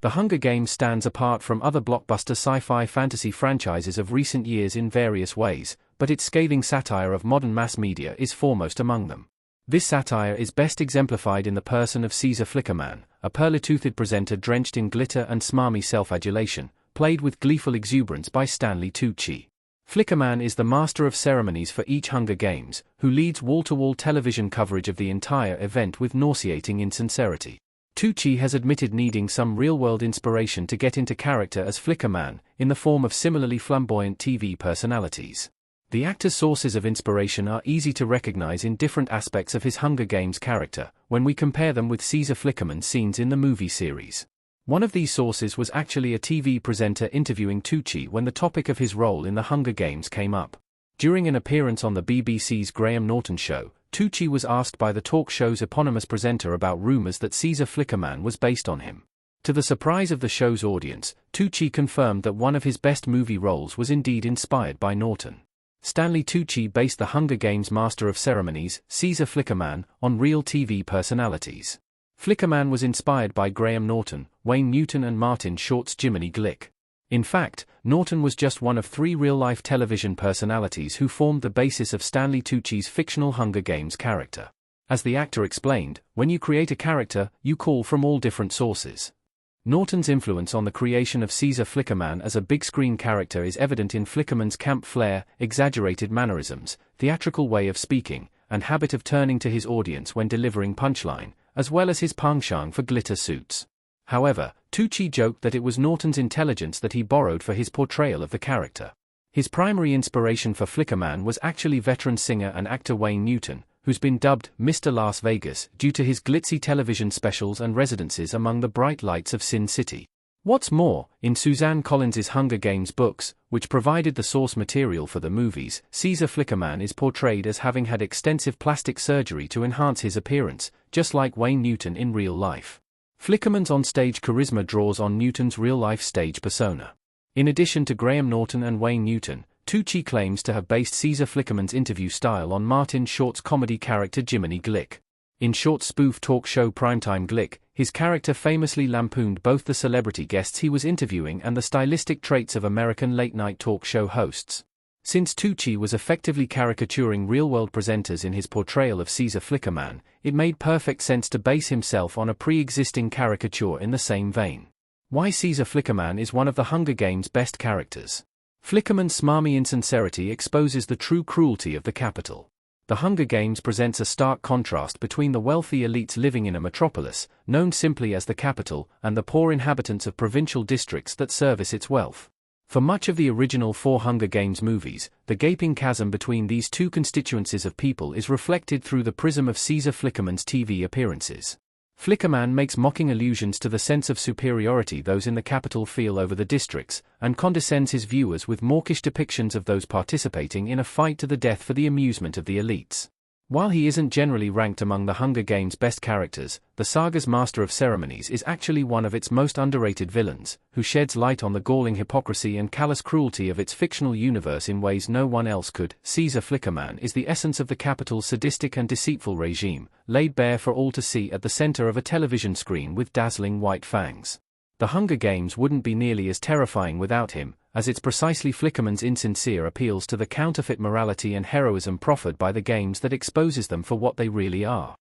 The Hunger Games stands apart from other blockbuster sci-fi fantasy franchises of recent years in various ways, but its scathing satire of modern mass media is foremost among them. This satire is best exemplified in the person of Caesar Flickerman, a pearly-toothed presenter drenched in glitter and smarmy self-adulation, played with gleeful exuberance by Stanley Tucci. Flickerman is the master of ceremonies for each Hunger Games, who leads wall-to-wall television coverage of the entire event with nauseating insincerity. Tucci has admitted needing some real-world inspiration to get into character as Flickerman, in the form of similarly flamboyant TV personalities. The actor's sources of inspiration are easy to recognize in different aspects of his Hunger Games character, when we compare them with Caesar Flickerman's scenes in the movie series. One of these sources was actually a TV presenter interviewing Tucci when the topic of his role in the Hunger Games came up. During an appearance on the BBC's Graham Norton show, Tucci was asked by the talk show's eponymous presenter about rumors that Caesar Flickerman was based on him. To the surprise of the show's audience, Tucci confirmed that one of his best movie roles was indeed inspired by Norton. Stanley Tucci based the Hunger Games master of ceremonies, Caesar Flickerman, on real TV personalities. Flickerman was inspired by Graham Norton, Wayne Newton and Martin Short's Jiminy Glick. In fact, Norton was just one of 3 real-life television personalities who formed the basis of Stanley Tucci's fictional Hunger Games character. As the actor explained, when you create a character, you call from all different sources. Norton's influence on the creation of Caesar Flickerman as a big-screen character is evident in Flickerman's camp flair, exaggerated mannerisms, theatrical way of speaking, and habit of turning to his audience when delivering punchline, as well as his penchant for glitter suits. However, Tucci joked that it was Norton's intelligence that he borrowed for his portrayal of the character. His primary inspiration for Flickerman was actually veteran singer and actor Wayne Newton, who's been dubbed Mr. Las Vegas due to his glitzy television specials and residencies among the bright lights of Sin City. What's more, in Suzanne Collins's Hunger Games books, which provided the source material for the movies, Caesar Flickerman is portrayed as having had extensive plastic surgery to enhance his appearance, just like Wayne Newton in real life. Flickerman's on-stage charisma draws on Newton's real-life stage persona. In addition to Graham Norton and Wayne Newton, Tucci claims to have based Caesar Flickerman's interview style on Martin Short's comedy character Jiminy Glick. In Short's spoof talk show Primetime Glick, his character famously lampooned both the celebrity guests he was interviewing and the stylistic traits of American late-night talk show hosts. Since Tucci was effectively caricaturing real-world presenters in his portrayal of Caesar Flickerman, it made perfect sense to base himself on a pre-existing caricature in the same vein. Why Caesar Flickerman is one of the Hunger Games' best characters. Flickerman's smarmy insincerity exposes the true cruelty of the capital. The Hunger Games presents a stark contrast between the wealthy elites living in a metropolis, known simply as the capital, and the poor inhabitants of provincial districts that service its wealth. For much of the original 4 Hunger Games movies, the gaping chasm between these two constituencies of people is reflected through the prism of Caesar Flickerman's TV appearances. Flickerman makes mocking allusions to the sense of superiority those in the capital feel over the districts, and condescends his viewers with mawkish depictions of those participating in a fight to the death for the amusement of the elites. While he isn't generally ranked among the Hunger Games' best characters, the saga's master of ceremonies is actually one of its most underrated villains, who sheds light on the galling hypocrisy and callous cruelty of its fictional universe in ways no one else could. Caesar Flickerman is the essence of the capital's sadistic and deceitful regime, laid bare for all to see at the center of a television screen with dazzling white fangs. The Hunger Games wouldn't be nearly as terrifying without him, as it's precisely Flickerman's insincere appeals to the counterfeit morality and heroism proffered by the games that exposes them for what they really are.